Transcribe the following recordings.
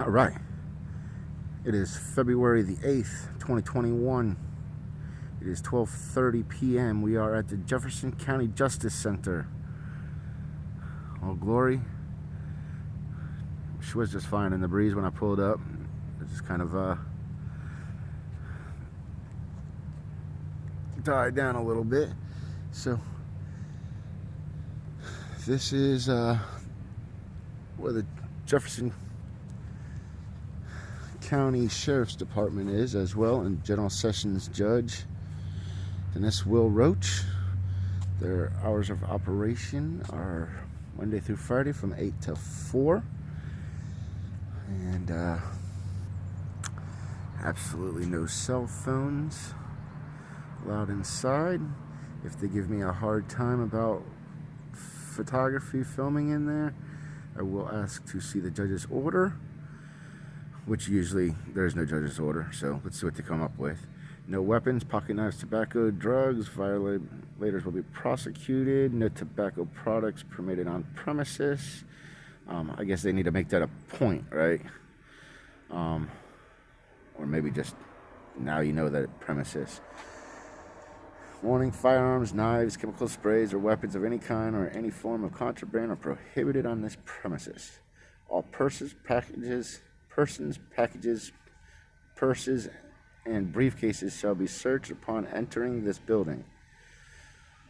All right. It is February the 8th, 2021. It is 12:30 p.m. We are at the Jefferson County Justice Center. All glory. She was just fine in the breeze when I pulled up. It just kind of died down a little bit. So this is where the Jefferson County Sheriff's Department is as well, and General Sessions Judge Dennis Will Roach. Their hours of operation are Monday through Friday from 8 to 4. And absolutely no cell phones allowed inside. If they give me a hard time about photography filming in there, I will ask to see the judge's order, which usually there's no judge's order, so let's see what they come up with. No weapons, pocket knives, tobacco, drugs. Violators will be prosecuted. No tobacco products permitted on premises. I guess they need to make that a point, right? Or maybe just now you know that premises. Warning: firearms, knives, chemical sprays, or weapons of any kind or any form of contraband are prohibited on this premises. All purses, packages, and briefcases shall be searched upon entering this building.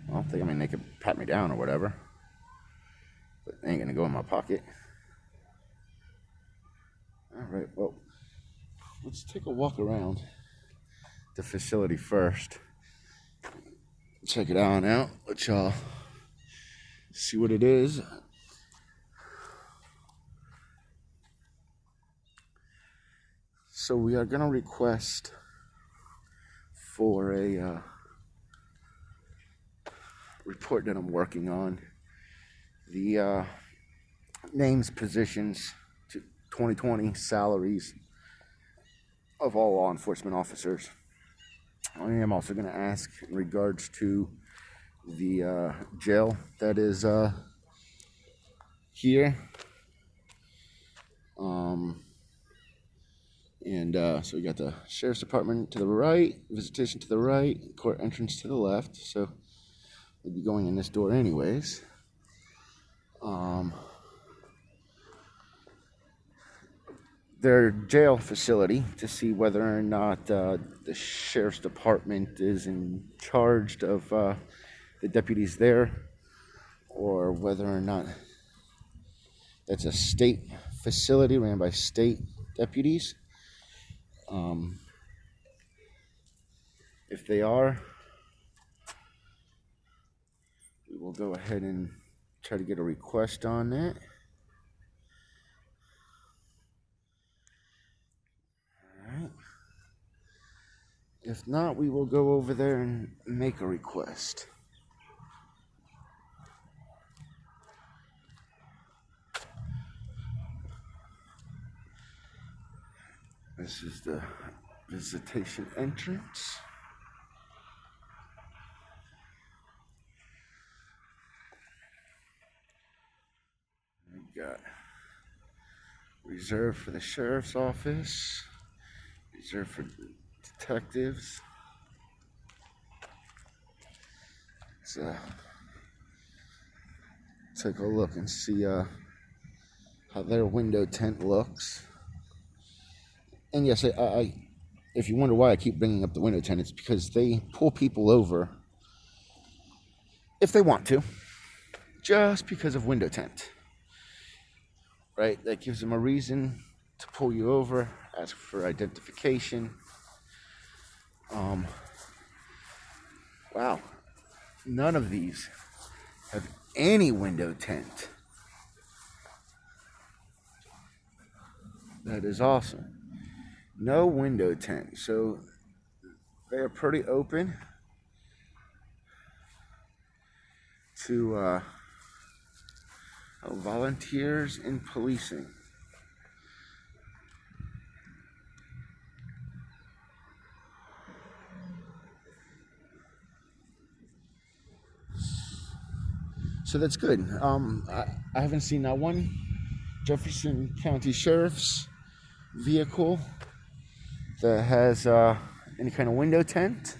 Well, I mean, they could pat me down or whatever, but they ain't gonna go in my pocket. All right, well, let's take a walk around the facility first. Check it out, let y'all see what it is. So we are gonna request for a report that I'm working on. The names, positions, 2020 salaries of all law enforcement officers. I am also going to ask in regards to the jail that is here. So we got the Sheriff's Department to the right, Visitation to the right, Court Entrance to the left. So we'll be going in this door anyways. Their jail facility to see whether or not the Sheriff's Department is in charge of the deputies there, or whether or not that's a state facility ran by state deputies. If they are, we will go ahead and try to get a request on that. Alright. If not, we will go over there and make a request. This is the Visitation Entrance. We got reserved for the sheriff's office, reserved for detectives. Let's take a look and see how their window tent looks. And yes, I if you wonder why I keep bringing up the window tent, it's because they pull people over if they want to, just because of window tent. Right? That gives them a reason to pull you over, ask for identification. Wow. None of these have any window tint. That is awesome. No window tint. So they are pretty open to volunteers in policing. So that's good. I haven't seen that one. Jefferson County Sheriff's vehicle that has any kind of window tint.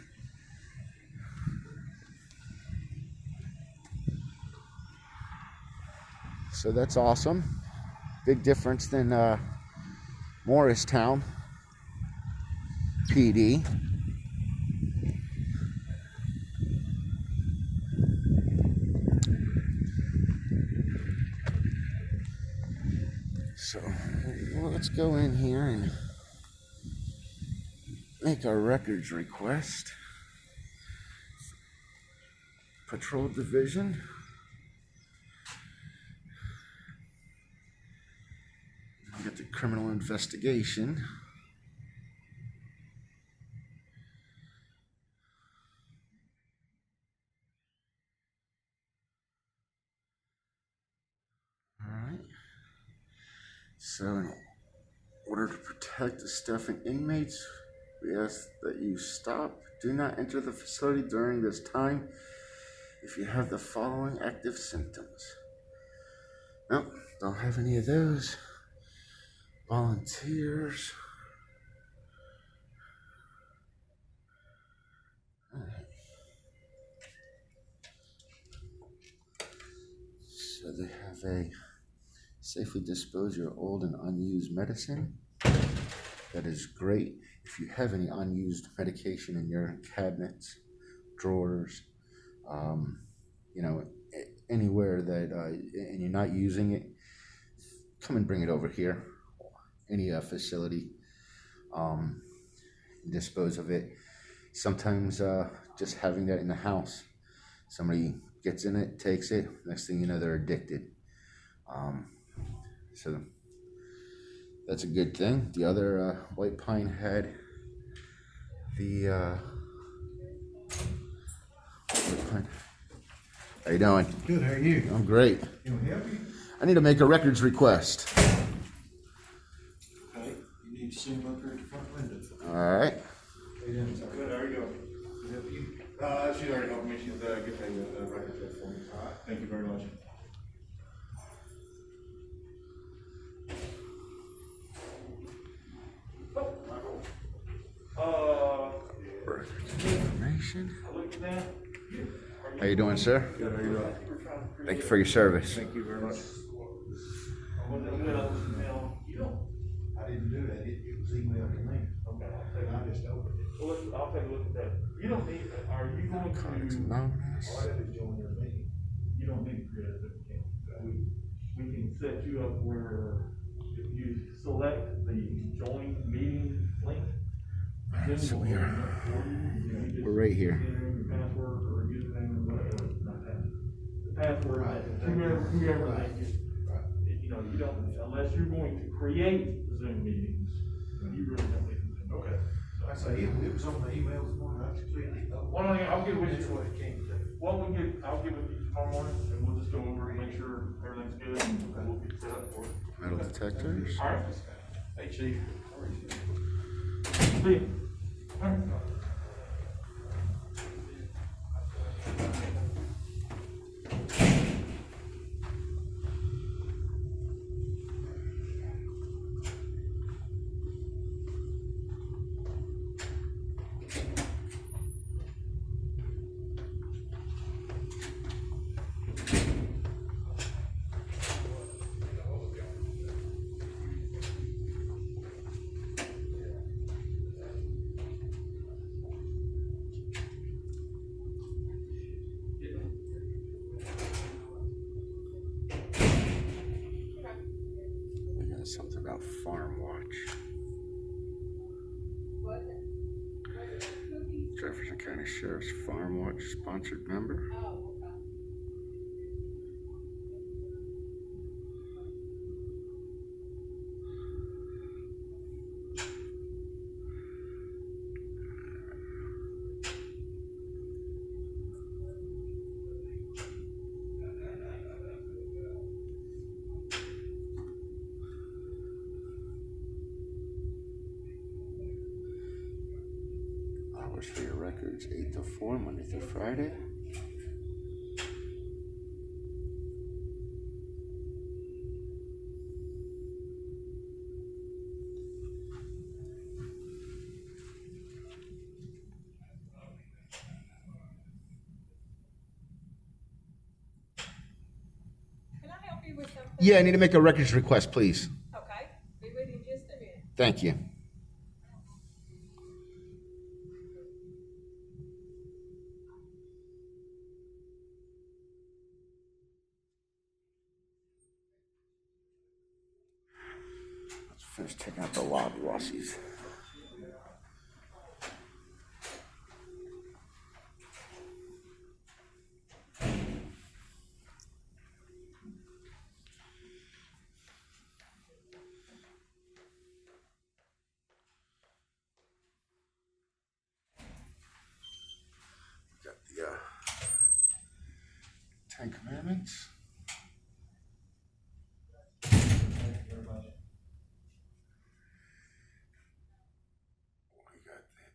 So that's awesome. Big difference than Morristown PD. So let's go in here and make our records request. Patrol Division. We got the criminal investigation. All right. So in order to protect the staff and inmates, we ask that you stop. Do not enter the facility during this time if you have the following active symptoms. Nope, don't have any of those. Volunteers. All right. So they have a safely dispose your old and unused medicine. That is great. If you have any unused medication in your cabinets, drawers, anywhere that and you're not using it, come and bring it over here. Any facility, dispose of it. Sometimes just having that in the house, somebody gets in it, takes it. Next thing you know, they're addicted. So that's a good thing. The other White Pine had the White Pine. How you doing? Good, how are you? I'm great. Can we help you? I need to make a records request. Okay, you need to see him up here at the front window. All right. Good, how are you doing? Can I help you? She's already helped me. She's getting the record check for me. All right. Thank you very much. Information. How you doing, sir? Good. How are you doing? Thank you for your service. Thank you very much. I didn't do that, it was emailed to me. Okay. I just opened it. Well, I'll take a look at that. You don't need. Are you going Contacts to? anonymous. Audited joined their meeting. You don't need to create a different account. We can set you up where if you select the join meeting link. Then So we'll we are- open it for you. You just we're right here. enter in your password or username or whatever. Not password. The password. Right. Whoever Right. they get. Right. You don't, unless you're going to create Zoom meetings, you really don't need to. Okay. I say, it was on the email this morning, I completely. Well, I'll get with That's you. what it came to. Well, I'll get with you tomorrow morning and we'll just go over and make sure everything's good and we'll get set up for it. Metal detectors. All right. Hey, Chief. See you. All right. We got something about Farm Watch. Jefferson County Sheriff's Farm Watch sponsored member. Hours for your records, 8 to 4, Monday through Friday. with something? Yeah, I need to make a records request, please. Okay, be with you in just a minute. Thank you. Let's finish checking out the lobby while she's. Got the 10 Commandments. We got that.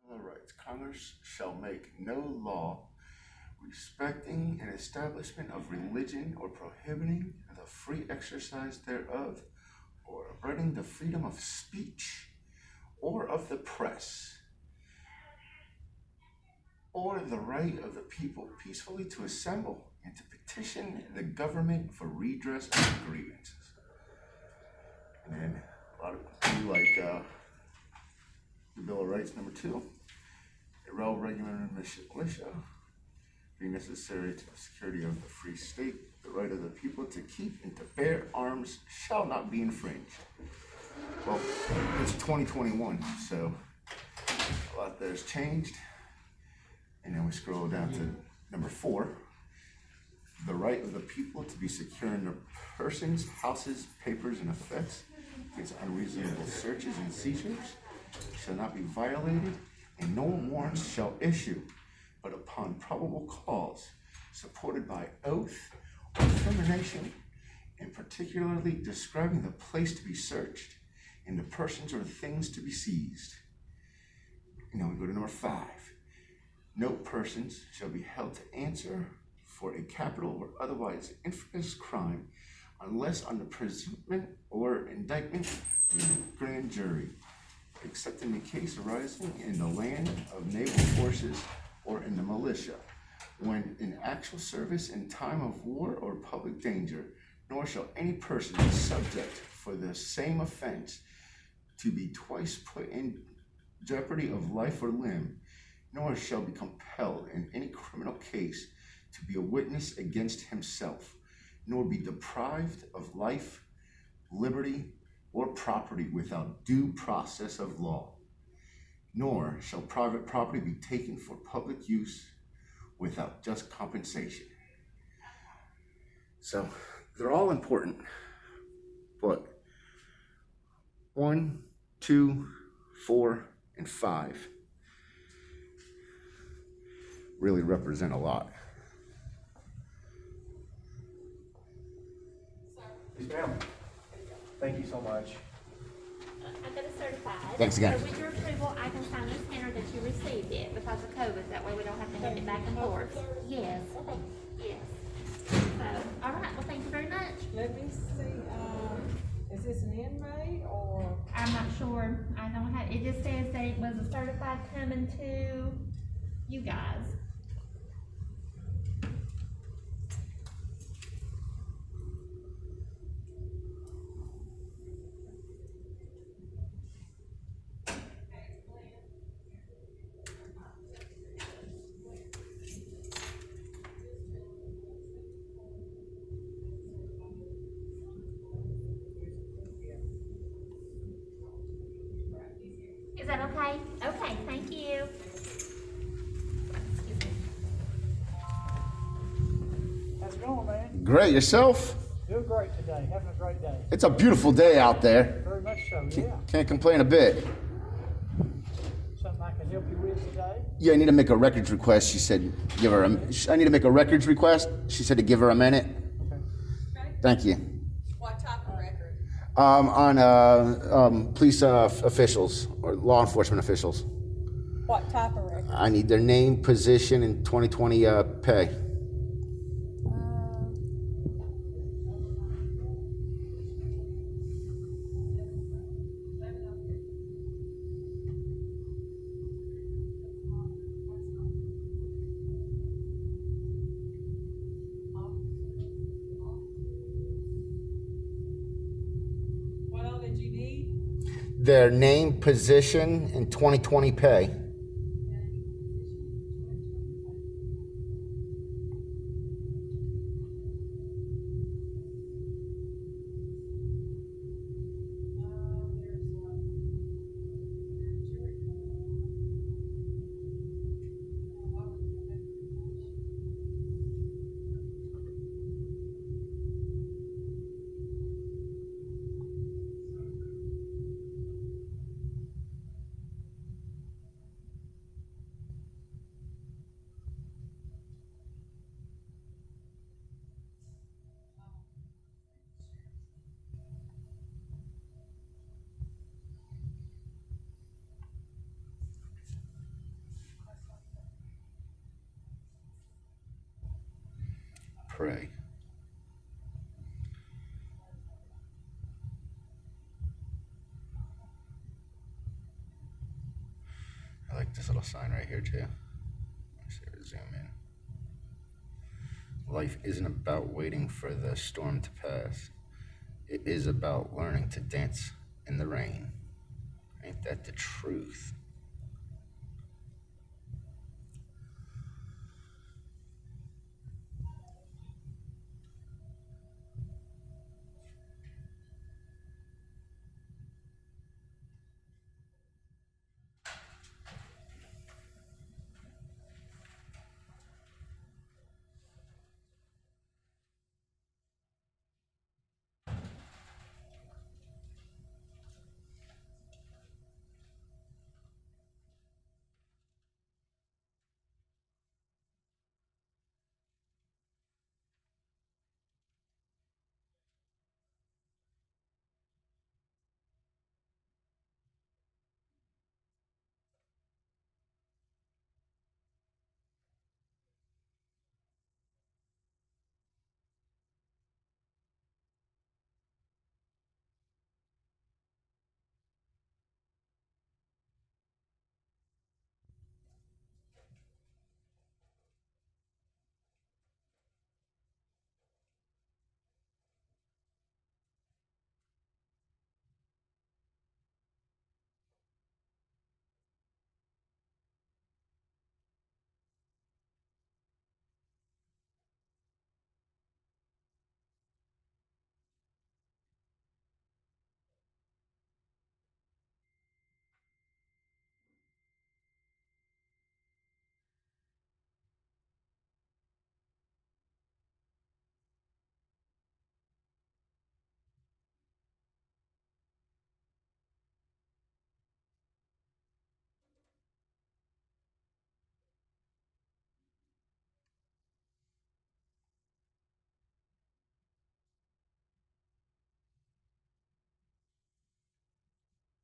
All rights. Congress shall make no law respecting an establishment of religion or prohibiting the free exercise thereof or abridging the freedom of speech or of the press or the right of the people peacefully to assemble and to petition the government for redress of grievances. And then a lot of people like the Bill of Rights, number 2, a well-regulated militia being necessary to the security of the free state, the right of the people to keep and to bear arms shall not be infringed. Well, it's 2021, so a lot there's changed. And then we scroll down to number 4, the right of the people to be secure in their persons, houses, papers, and effects against unreasonable searches and seizures shall not be violated, and no warrants shall issue but upon probable cause, supported by oath or affirmation, and particularly describing the place to be searched and the persons or things to be seized. And then we go to number 5. No persons shall be held to answer for a capital or otherwise infamous crime unless under presentment or indictment of the grand jury, except in the case arising in the land of naval forces or in the militia, when in actual service in time of war or public danger, nor shall any person be subject for the same offense to be twice put in jeopardy of life or limb, nor shall be compelled in any criminal case to be a witness against himself, nor be deprived of life, liberty, or property without due process of law. Nor shall private property be taken for public use without just compensation. So they're all important, but 1, 2, 4, and 5 really represent a lot. Yes, ma'am. Thank you so much. I got it certified. Thanks again. So with your approval, I can sign the scanner that you received it because of COVID. That way we don't have to hand it back and forth. Yes. Yes. So, all right. Well, thank you very much. Let me see, is this an inmate or? I'm not sure. I don't have, it just says that it was a certified coming to you guys. Is that okay? Okay, thank you. How's it going, man? Great, yourself? Doing great today. Having a great day. It's a beautiful day out there. Very much so, yeah. Can't complain a bit. Something I can help you with today? Yeah, I need to make a records request. She said, give her I need to make a records request. She said to give her a minute. Okay. Thank you. What type of record? On police officials or law enforcement officials. What type of record? I need their name, position, and 2020 pay. their name, position, and 2020 pay. Pray. I like this little sign right here too. Let's see if we zoom in. Life isn't about waiting for the storm to pass. It is about learning to dance in the rain. Ain't that the truth?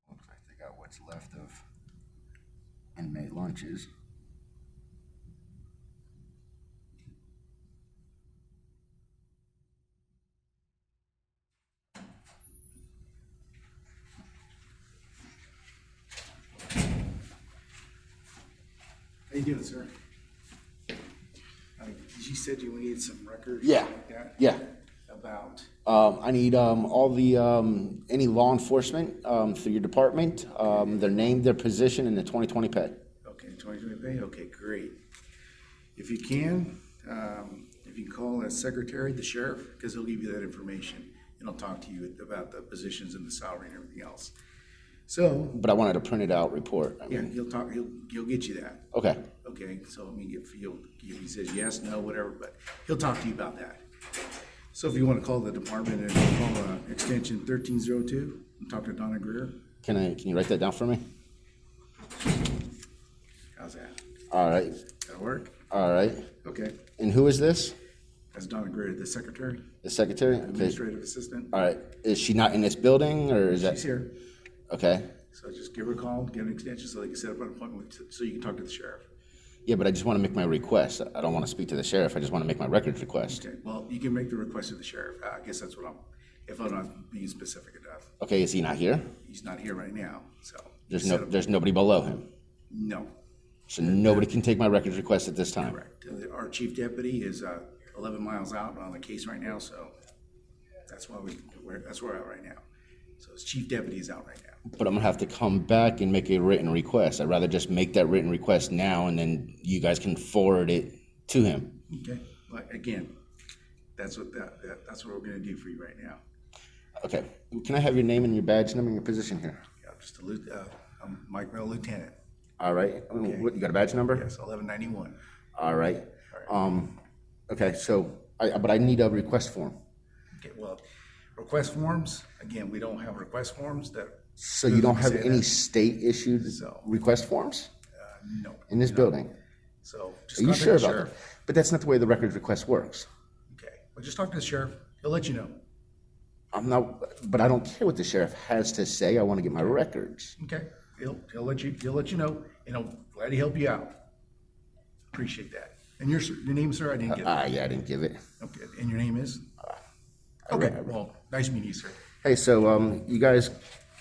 Looks like they got what's left of inmate lunches. How you doing, sir? You said you needed some records? Yeah. Like that? Yeah. About? I need all the any law enforcement through your department, their name, their position, and the 2020 pay. Okay, 2020 pay? Okay, great. If you can call the secretary, the sheriff, because he'll give you that information, and he'll talk to you about the positions and the salary and everything else. So, But I wanted a printed out report. yeah, he'll get you that. Okay. Okay, so let me if he says yes, no, whatever, but he'll talk to you about that. So if you want to call the department and call extension 1302 and talk to Donna Greer, Can you write that down for me? how's that? All right. That'll work? All right. Okay. And who is this? That's Donna Greer, the secretary, The secretary? Okay. administrative assistant. All right. Is she not in this building, or is that? She's here. Okay. So just give her a call, get an extension so they can set up an appointment so you can talk to the sheriff. Yeah, but I just want to make my request. I don't want to speak to the sheriff. I just want to make my records request. Okay, well, you can make the request to the sheriff. I guess that's what if I'm not being specific enough. Okay. Is he not here? He's not here right now, so. There's nobody below him. No, So nobody can take my records request at this time. correct. Our chief deputy is 11 miles out on the case right now, so that's why that's where we're at right now. So his chief deputy is out right now. but I'm gonna have to come back and make a written request. I'd rather just make that written request now, and then you guys can forward it to him. Okay, like, again, that's what that's what we're gonna do for you right now. Okay, can I have your name and your badge number and your position here? Yeah, just I'm Mike Bell, Lieutenant. All right, what, you got a badge number? Yes, 1191. All right, okay, so, but I need a request form. Okay, well, request forms, again, we don't have request forms that. So you don't have say any that. state-issued So- request forms No. in this building? So just Are you contact sure the about sheriff. that? But that's not the way the records request works. Okay, well, just talk to the sheriff. He'll let you know. I'm not, but I don't care what the sheriff has to say. I want to get my records. Okay, he'll let you know, and he'll gladly help you out. Appreciate that. And your name, sir, I didn't get it. Yeah, I didn't give it. Okay, and your name is? Okay, well, nice meeting you, sir. Hey, so you guys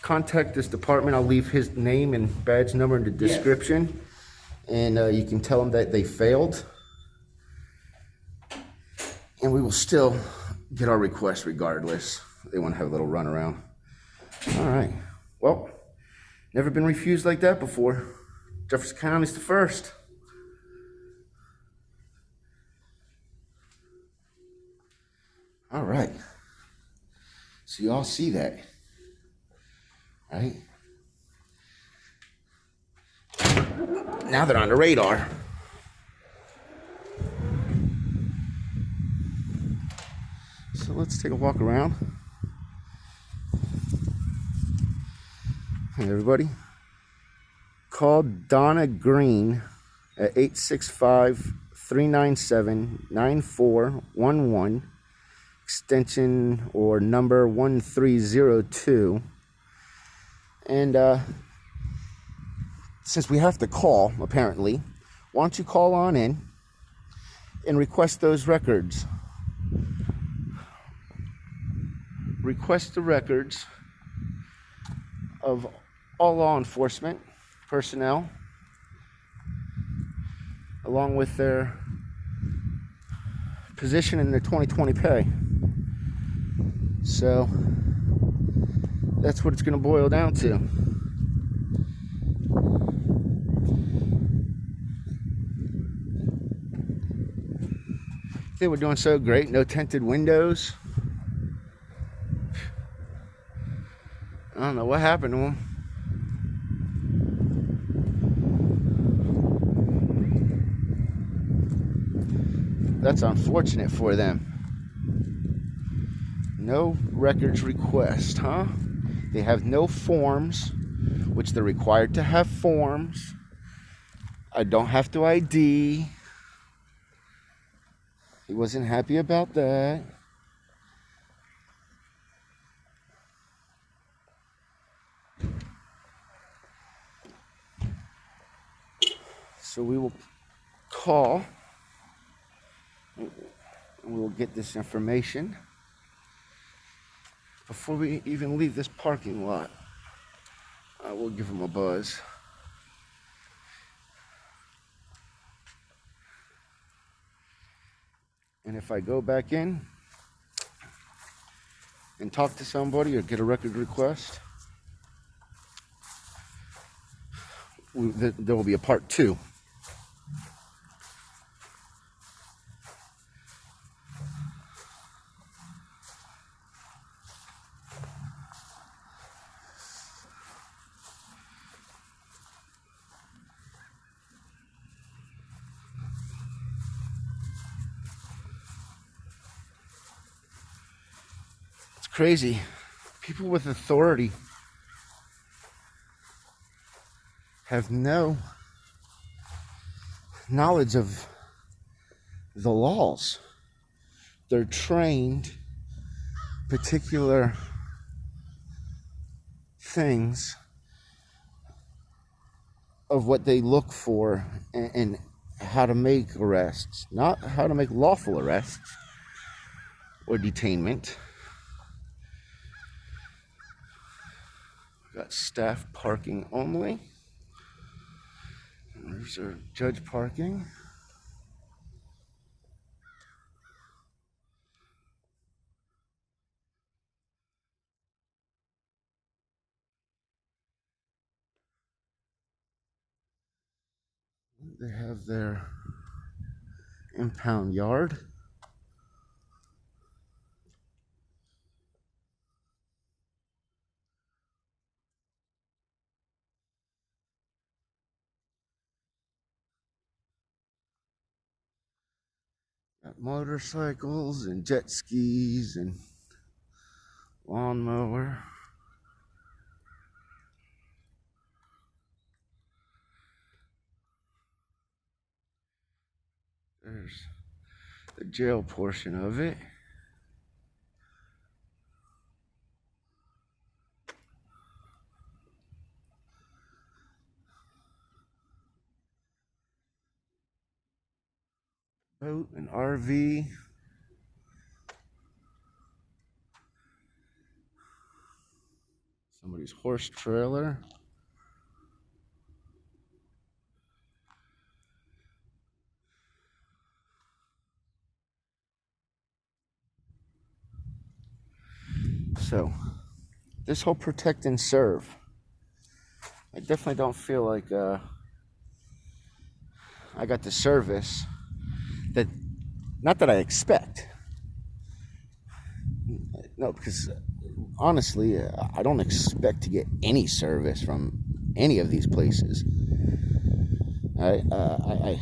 contact this department. I'll leave his name and badge number in the description, and you can tell them that they failed, and we will still get our request regardless. They want to have a little run around. All right. Well, never been refused like that before. Jefferson County's the first. All right. So you all see that, right? Now they're on the radar. So let's take a walk around. Hey, everybody. Call Donna Green at 865-397-9411. Extension or number 1302. And since we have to call, apparently, why don't you call on in and request those records? Request the records of all law enforcement personnel, along with their position in their 2020 pay. So that's what it's going to boil down to. They were doing so great, no tinted windows. I don't know what happened to them. That's unfortunate for them. No records request, huh? They have no forms, which they're required to have forms. I don't have to ID. He wasn't happy about that. So we will call and we will get this information before we even leave this parking lot. I will give him a buzz. And if I go back in and talk to somebody or get a record request, there will be a part 2. It's crazy. People with authority have no knowledge of the laws. They're trained particular things of what they look for and how to make arrests, not how to make lawful arrests or detainment. Got staff parking only. There's our judge parking. They have their impound yard. Got motorcycles and jet skis and lawnmower. There's the jail portion of it. Boat and RV. Somebody's horse trailer. So, this whole protect and serve, I definitely don't feel like I got the service that, not that I expect. No, because honestly, I don't expect to get any service from any of these places. A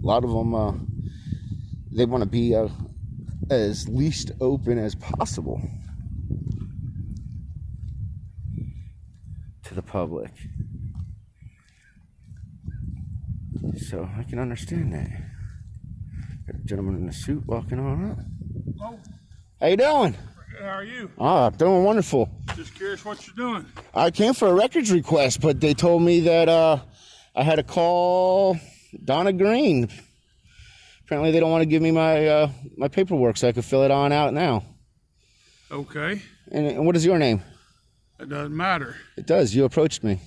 lot of them, they want to be as least open as possible to the public. So I can understand that. Got a gentleman in a suit walking on up. Oh, How you doing? how are you? I'm doing wonderful. Just curious what you're doing. I came for a records request, but they told me that I had to call Donna Green. Apparently, they don't want to give me my my paperwork, so I could fill it on out now. Okay. And what is your name? It doesn't matter. It does. You approached me.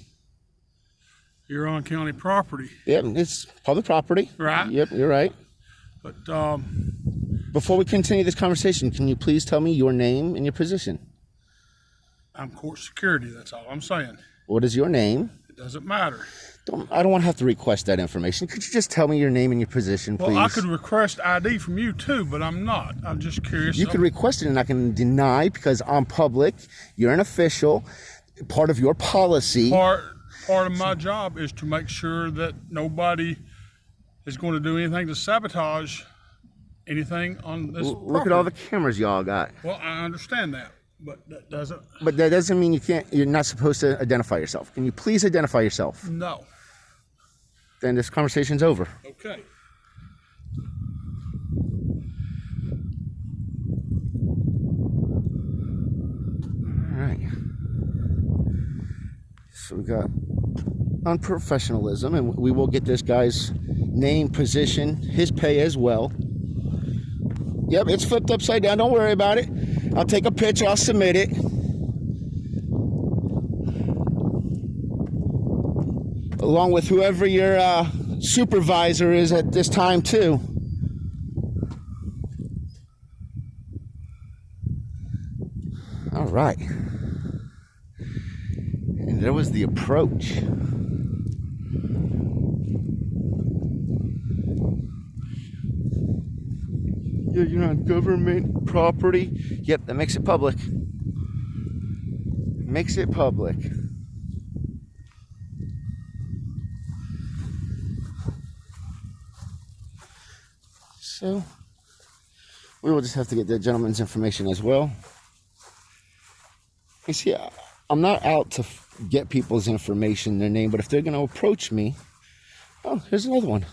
You're on county property, Yep, it's public property. right? Yep, you're right. But Before we continue this conversation, can you please tell me your name and your position? I'm court security. That's all I'm saying. What is your name? It doesn't matter. I don't want to have to request that information. Could you just tell me your name and your position, please? Well, I could request ID from you too, but I'm not. I'm just curious. You could request it and I can deny because I'm public. You're an official. Part of your policy. Part of my job is to make sure that nobody is going to do anything to sabotage anything on this Look property. at all the cameras y'all got. Well, I understand that, but that doesn't. But that doesn't mean you're not supposed to identify yourself. Can you please identify yourself? No. Then this conversation's over. Okay. All right. So we got unprofessionalism, and we will get this guy's name, position, his pay as well. Yep, it's flipped upside down. Don't worry about it. I'll take a picture. I'll submit it. Along with whoever your supervisor is at this time, too. All right. And there was the approach. Yeah, you're on government property. Yep, that makes it public. Makes it public. So, we will just have to get that gentleman's information as well. You see, I'm not out to get people's information, their name, but if they're going to approach me, oh, here's another one.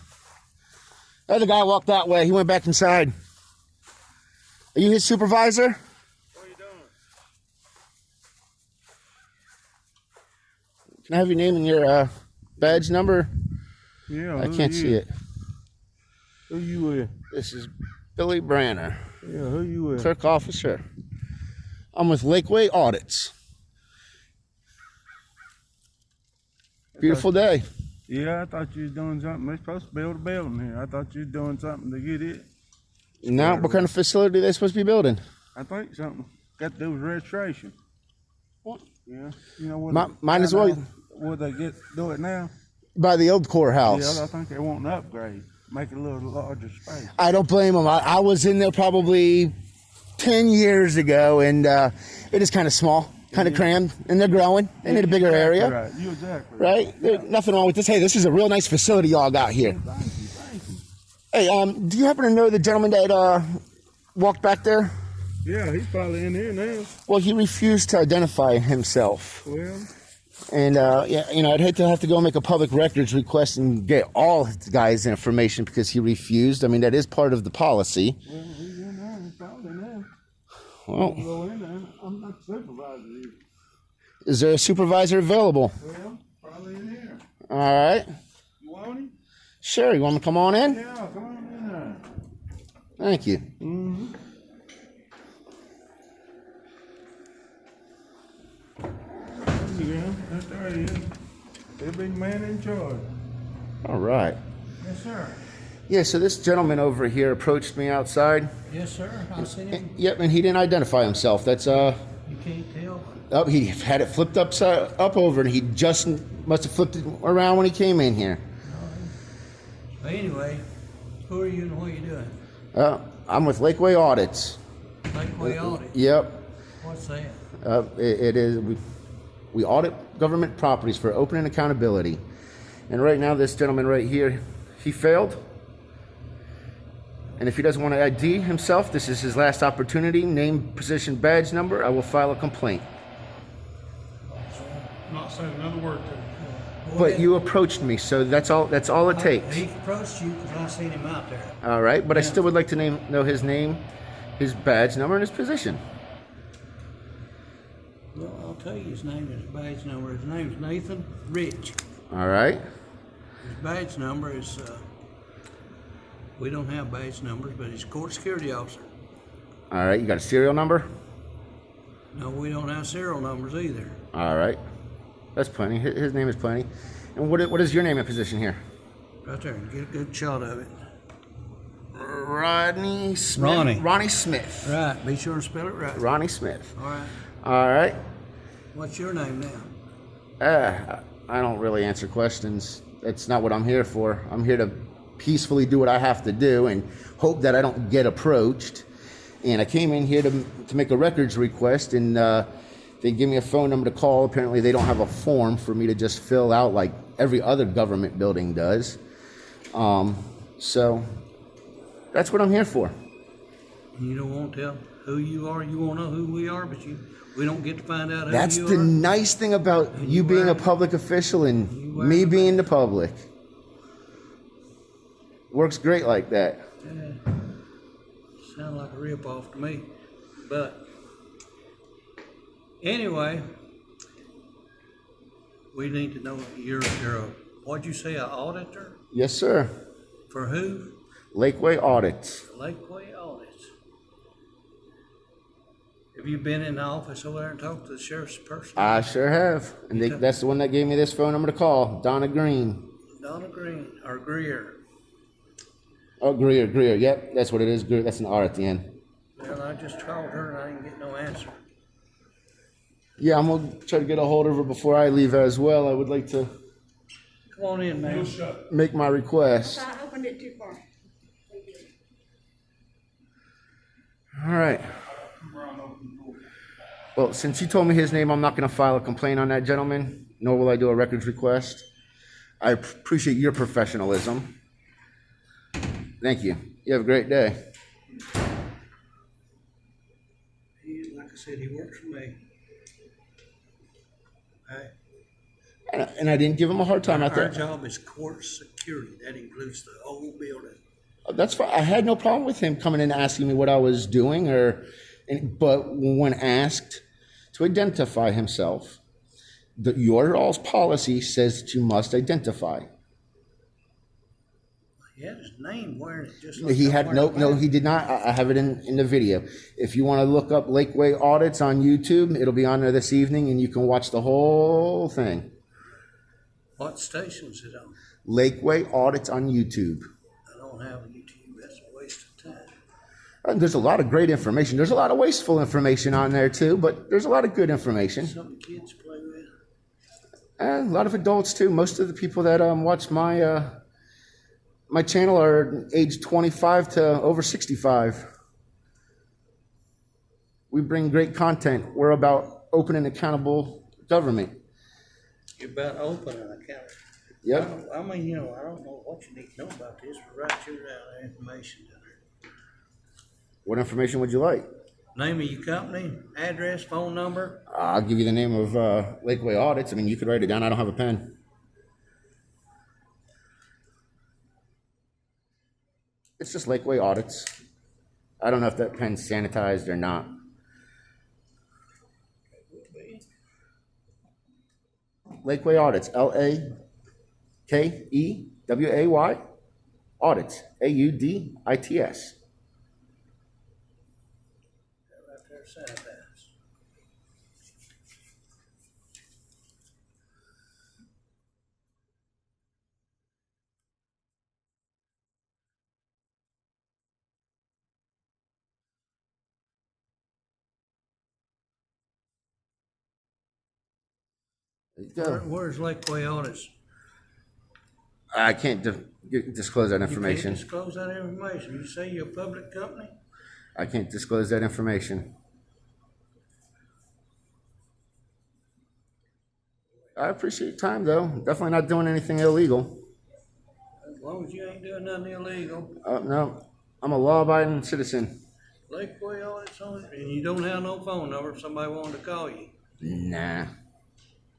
The other guy walked that way. He went back inside. Are you his supervisor? What are you doing? Can I have your name and your badge number? Yeah. I can't see it. Who you with? This is Billy Branner, Yeah, who you with? clerk officer. I'm with Lakeway Audits. Beautiful day. Yeah, I thought you was doing something. They're supposed to build a building here. I thought you was doing something to get it. Now, what kind of facility are they supposed to be building? I think something got to do with registration. What? Yeah, you know what? Might as well. Would they do it now? by the old Yeah, courthouse. I think they want an upgrade. Make it a little larger space. I don't blame them. I was in there probably 10 years ago, and it is kind of small, kind of crammed, and they're growing. They need a bigger area, Right, you exactly right? There's nothing wrong with this. Hey, this is a real nice facility y'all got here. Thank you, thank you. Hey, do you happen to know the gentleman that walked back there? Yeah, he's probably in here now. Well, he refused to identify himself. Well, And, yeah, you know, I'd hate to have to go make a public records request and get all the guy's information because he refused. I mean, that is part of the policy. well, he's in there. He's probably now. Well, Go in there. I'm not supervisor here. is there a supervisor available? Well, probably in here. All right. You want him? Sure, you want to come on in? Yeah, come on in there. Thank you. Mm-hmm. There you go. There he is. The big man in charge. All right. Yes, sir. Yeah, so this gentleman over here approached me outside. Yes, sir. I seen him. Yep, and he didn't identify himself. That's, You can't tell. oh, he had it flipped up over, and he just must have flipped it around when he came in here. But anyway, who are you and what are you doing? I'm with Lakeway Audits. Lakeway Audit. Yep. What's that? It is, we audit government properties for open and accountability. And right now, this gentleman right here, he failed. And if he doesn't want to ID himself, this is his last opportunity. Name, position, badge number. I will file a complaint. Not saying another word to him. But you approached me, so that's all it takes. He approached you because I seen him out there. All right, but I still would like to know his name, his badge number, and his position. Well, I'll tell you his name and his badge number. His name's Nathan Rich. All right. His badge number is, we don't have badge numbers, but he's a court security officer. All right, you got a serial number? No, we don't have serial numbers either. All right. That's plenty. His name is plenty. And what is your name and position here? Right there, get a good shot of it. Rodney Smith. Ronnie. Smith. Right, be sure and spell it right. Ronnie Smith. All right. All right. What's your name now? I don't really answer questions. That's not what I'm here for. I'm here to peacefully do what I have to do and hope that I don't get approached. And I came in here to make a records request, and they give me a phone number to call. Apparently, they don't have a form for me to just fill out like every other government building does. So that's what I'm here for. You don't want to tell who you are. You want to know who we are, but we don't get to find out who That's you the are. nice thing about you being a public official and me being the public. Works great like that. Yeah. Sound like a rip-off to me. But anyway, we need to know you're a, what'd you say, an auditor? Yes, sir. For who? Lakeway Audits. Lakeway Audits. Have you been in the office over there and talked to the sheriff's person? I sure have. And that's the one that gave me this phone number to call, Donna Green. Donna Green, or Greer. Oh, Greer. Yep, that's what it is. Greer. That's an R at the end. Well, I just called her and I didn't get no answer. Yeah, I'm going to try to get a hold of her before I leave as well. I would like to Come on in, man. make my request. I opened it too far. All right. Well, since you told me his name, I'm not going to file a complaint on that gentleman, nor will I do a records request. I appreciate your professionalism. Thank you. You have a great day. Like I said, he works for me. Okay. And I didn't give him a hard time out Our there. job is court security. That includes the whole building. That's fine. I had no problem with him coming in and asking me what I was doing, but when asked to identify himself, your all's policy says that you must identify. He had his name wearing it just like He I'm had wearing no, mine. he did not. I have it in the video. If you want to look up Lakeway Audits on YouTube, it'll be on there this evening, and you can watch the whole thing. What station is it on? Lakeway Audits on YouTube. I don't have YouTube. That's a waste of time. There's a lot of great information. There's a lot of wasteful information on there too, but there's a lot of good information. Something kids play with. A lot of adults too. Most of the people that watch my channel are age 25 to over 65. We bring great content. We're about open and accountable government. You're about open an account. Yep. I mean, you know, I don't know what you need to know about this, but write your information down there. What information would you like? Name of your company, address, phone number. I'll give you the name of Lakeway Audits. I mean, you could write it down. I don't have a pen. It's just Lakeway Audits. I don't know if that pen's sanitized or not. Lakeway Audits, Lakeway Audits, AUDITS. Right there, sanitize. There you go. Where's Lakeway Audits? I can't disclose that You information. can't disclose that information. You say you're a public company? I can't disclose that information. I appreciate your time, though. Definitely not doing anything illegal. As long as you ain't doing nothing illegal. No, I'm a law-abiding citizen. Lakeway Audits on it, and you don't have no phone number if somebody wanted to call you. Nah.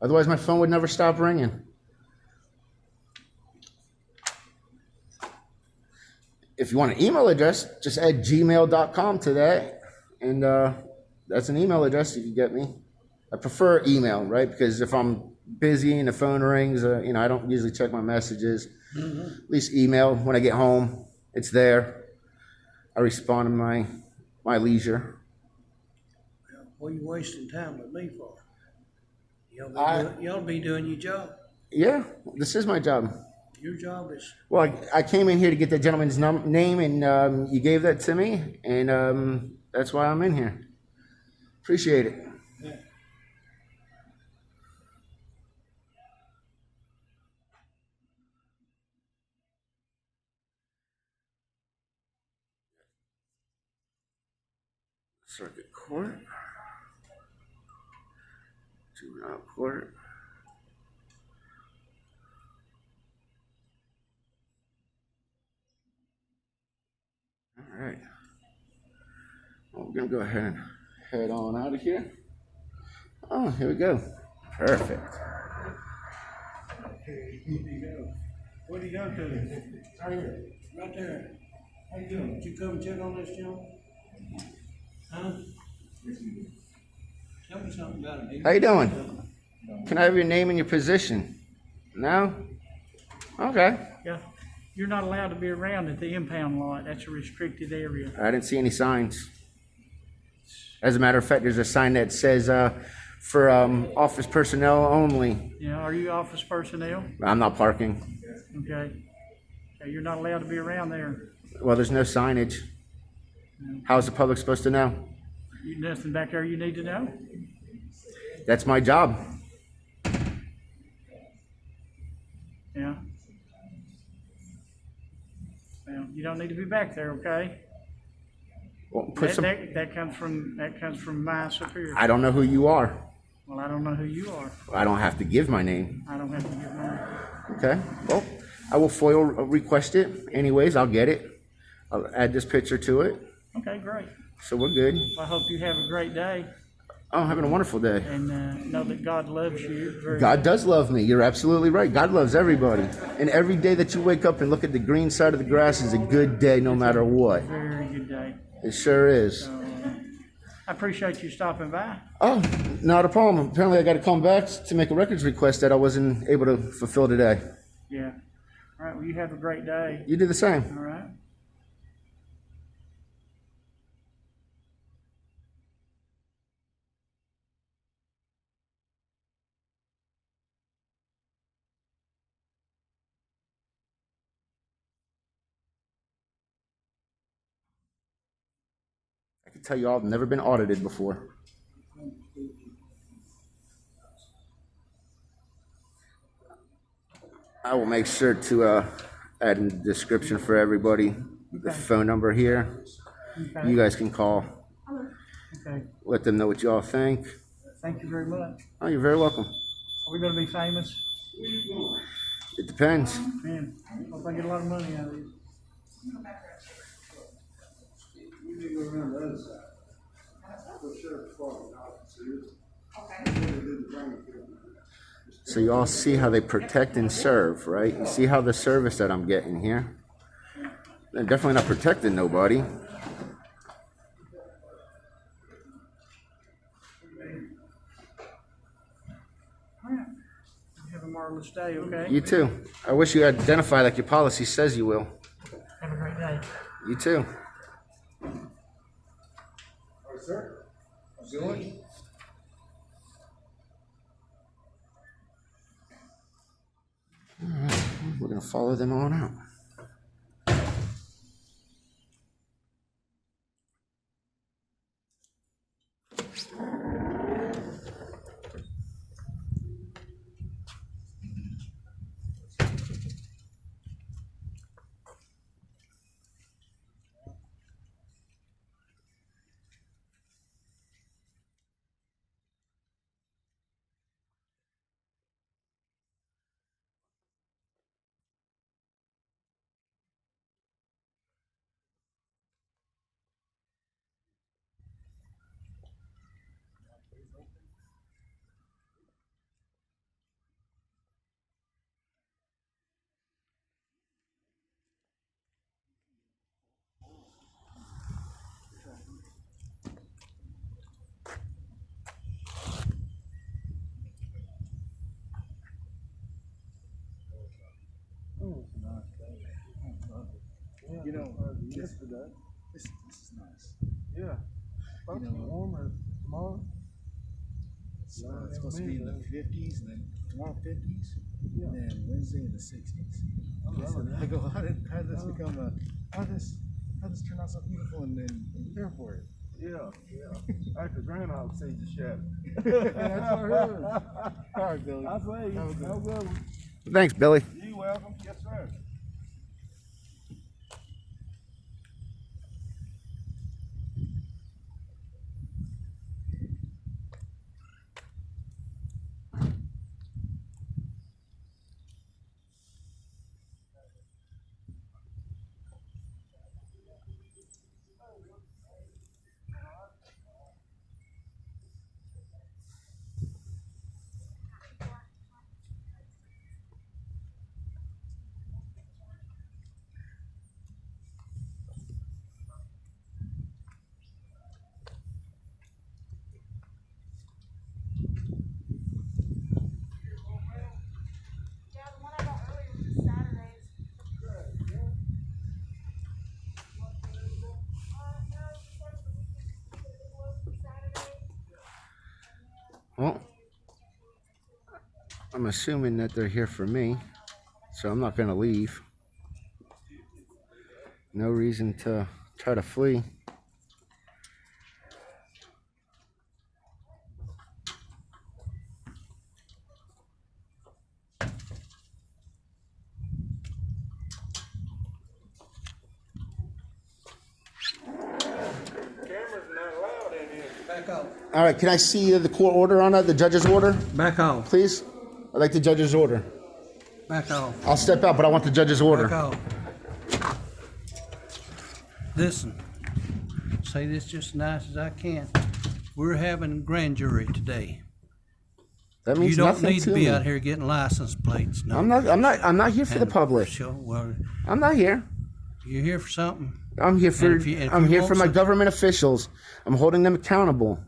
Otherwise, my phone would never stop ringing. If you want an email address, just add gmail.com to that. And that's an email address you can get me. I prefer email, right? Because if I'm busy and the phone rings, I don't usually check my messages. Mm-hmm. At least email when I get home. It's there. I respond in my leisure. What are you wasting time with me for? You ought to be doing your job. Yeah, this is my job. Your job is, Well, I came in here to get that gentleman's name, and you gave that to me, and that's why I'm in here. Appreciate it. yeah. Circuit Court. Juvenile Court. All right. Well, we're going to go ahead and head on out of here. Oh, here we go. Perfect. Where'd you go to? Right there. How you doing? Did you come and check on this, Joe? Huh? Tell me something about it, dude. How you doing? Can I have your name and your position? No? Okay. Yeah, you're not allowed to be around at the impound lot. That's a restricted area. I didn't see any signs. As a matter of fact, there's a sign that says for office personnel only. Yeah, are you office personnel? I'm not parking. Okay. Okay, you're not allowed to be around there. Well, there's no signage. How's the public supposed to know? Nothing back there you need to know? That's my job. Yeah. Well, you don't need to be back there, okay? Well, put some. That comes from my superior. I don't know who you are. Well, I don't know who you are. I don't have to give my name. I don't have to give mine. Okay. Well, I will FOIL request it. Anyways, I'll get it. I'll add this picture to it. Okay, great. So we're good. I hope you have a great day Oh, I'm having a wonderful day. and know that God loves you very God does love me. You're absolutely right. God loves everybody. And every day that you wake up and look at the green side of the grass is a good day no matter what. very good day. It sure is. So, I appreciate you stopping by. Oh, not a problem. Apparently I got to come back to make a records request that I wasn't able to fulfill today. Yeah. All right. Well, you have a great day. You do the same. All right. I can tell you all I've never been audited before. I will make sure to add in the description for everybody the phone number here. Okay. You guys can call, Okay, let them know what you all think. thank you very much. Oh, you're very welcome. Are we gonna be famous? It depends. Man, hope I get a lot of money out of these. You need to go around the other side. Go sheriff's department office. So you all see how they protect and serve, right? You see how the service that I'm getting here? They're definitely not protecting nobody. Have a marvelous day, okay? You too. I wish you identify like your policy says you will. Have a great day. You too. All right, sir. How's it going? We're gonna follow them on out. You know, this is nice. Yeah. Supposed to be warmer tomorrow. It's supposed to be in the 50s, and then tomorrow 50s, and then Wednesday in the 60s. I go, how did this become how did this turn out so beautiful and then prepare for it? Yeah. After Groundhog season shadow. That's what I heard. All right, Billy. I say you. Have a good Have a good one. Thanks, Billy. You welcome. Yes, sir. Well, I'm assuming that they're here for me, so I'm not gonna leave. No reason to try to flee. Back off. All right, can I see the court order on that, the judge's order, Back off. please? I'd like the judge's order. Back off. I'll step out, but I want the judge's order. Back off. Listen, say this just as nice as I can. We're having grand jury today. That You means don't nothing need to to be me. out here getting license plates. No. I'm not here for the And- public. Sure, well, I'm not here. you're here for something. I'm here for if you I'm here want for my some- government officials. I'm holding them accountable.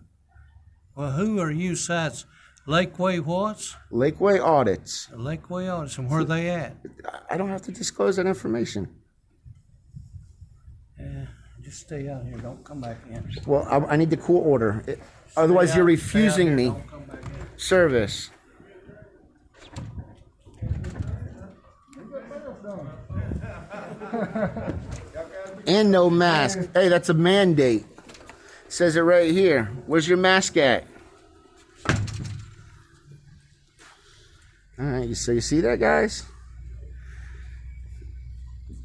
Well, who are you besides Lakeway what's? Lakeway audits. Lakeway Audits, and where they at? I don't have to disclose that information. Yeah, just stay out here, don't come back in. Well, I need the court order. Otherwise, Stay you're out- stay out refusing here, me don't come back in. service. And no mask. Hey, that's a mandate. Says it right here. Where's your mask at? All right, so you see that, guys?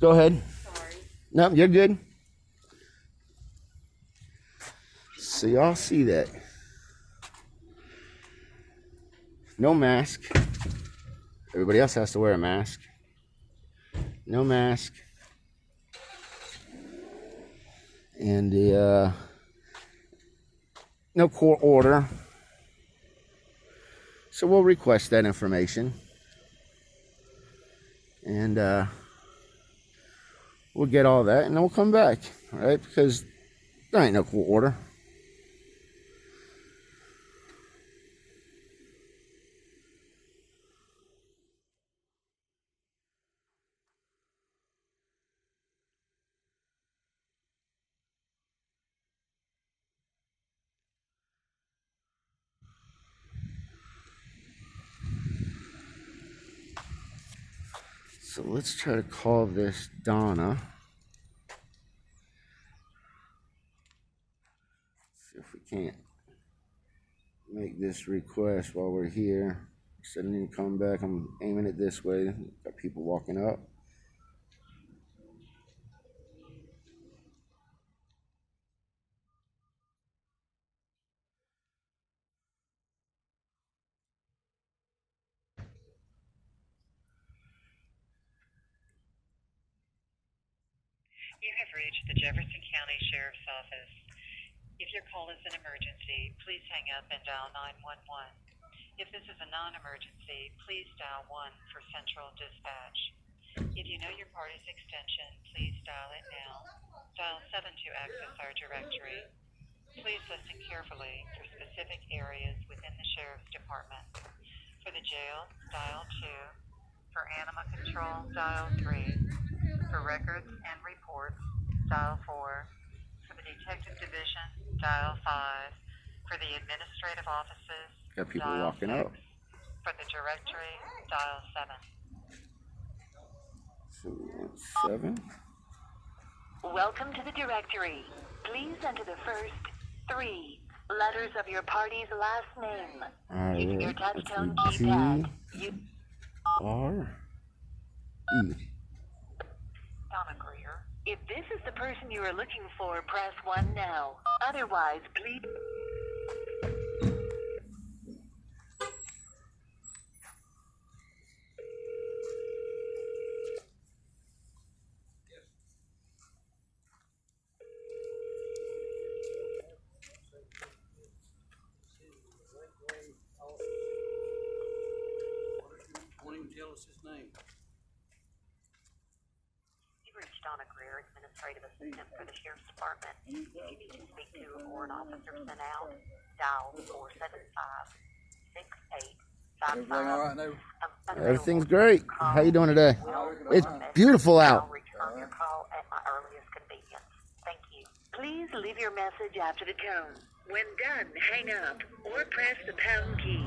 Go ahead. Sorry. No, you're good. So y'all see that. No mask. Everybody else has to wear a mask. No mask. And the no court order. So we'll request that information. And we'll get all that and then we'll come back. All right? Because there ain't no court order. So let's try to call this Donna. See if we can't make this request while we're here. Instead of need to come back, I'm aiming it this way. Got people walking up. You have reached the Jefferson County Sheriff's Office. If your call is an emergency, please hang up and dial 911. If this is a non-emergency, please dial 1 for Central Dispatch. If you know your party's extension, please dial it now. Dial 7 to access our directory. Please listen carefully for specific areas within the Sheriff's Department. For the jail, dial 2. For animal control, dial 3. For records and reports, dial 4. For the Detective Division, dial 5. For the administrative offices, Got people dial walking 6. up. For the directory, dial 7. So we want 7. Welcome to the directory. Please enter the first 3 letters of your party's last name. Using your Alright, let's touchtone do keypad, G-R-E. Donna Greer. If this is the person you are looking for, press 1 now. Otherwise, please... Tell us his name. You reached Donna Greer, Administrative Assistant for the Sheriff's Department. If you need to speak to or an officer sent out, dial 475-6855. Everything all right now? Everything's great. How you doing today? It's beautiful out. I'll return your call at my earliest convenience. Thank you. Please leave your message after the tone. When done, hang up or press the pound key.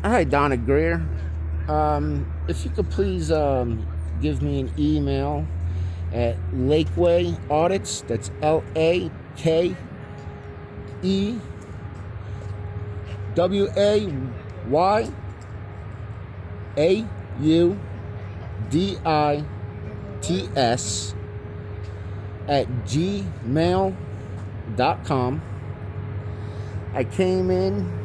Hi, Donna Greer. If you could please give me an email at Lakeway Audits. That's LAKEWAYAUDITS at gmail.com. I came in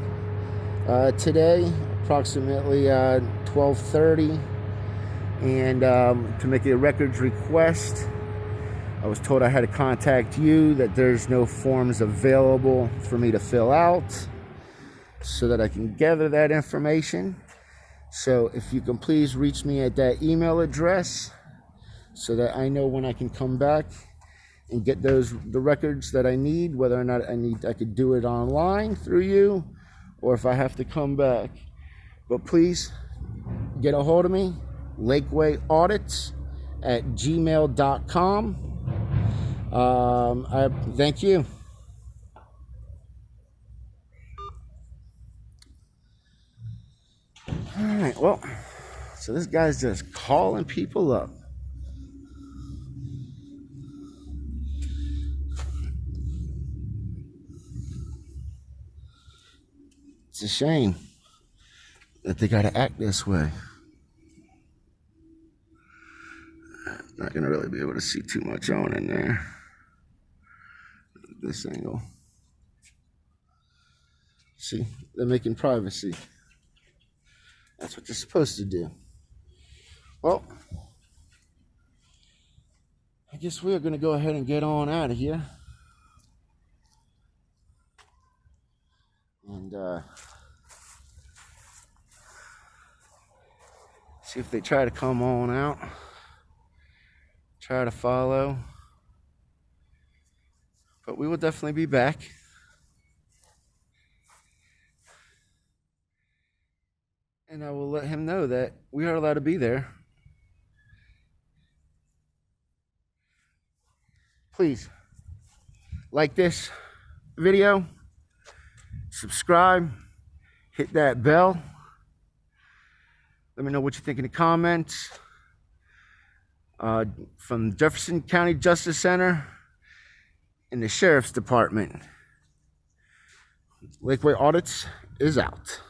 today approximately 12:30 and to make a records request. I was told I had to contact you, that there's no forms available for me to fill out so that I can gather that information. So if you can please reach me at that email address so that I know when I can come back and get the records that I need, whether or not I could do it online through you or if I have to come back. But please get a hold of me, LakewayAudits at gmail.com. I thank you. All right, well, so this guy's just calling people up. It's a shame that they gotta act this way. Not gonna really be able to see too much on in there. This angle. See, they're making privacy. That's what you're supposed to do. Well, I guess we are gonna go ahead and get on out of here. And see if they try to come on out. Try to follow. But we will definitely be back. And I will let him know that we are allowed to be there. Please like this video, subscribe, hit that bell. Let me know what you think in the comments. From Jefferson County Justice Center and the Sheriff's Department. Lakeway Audits is out.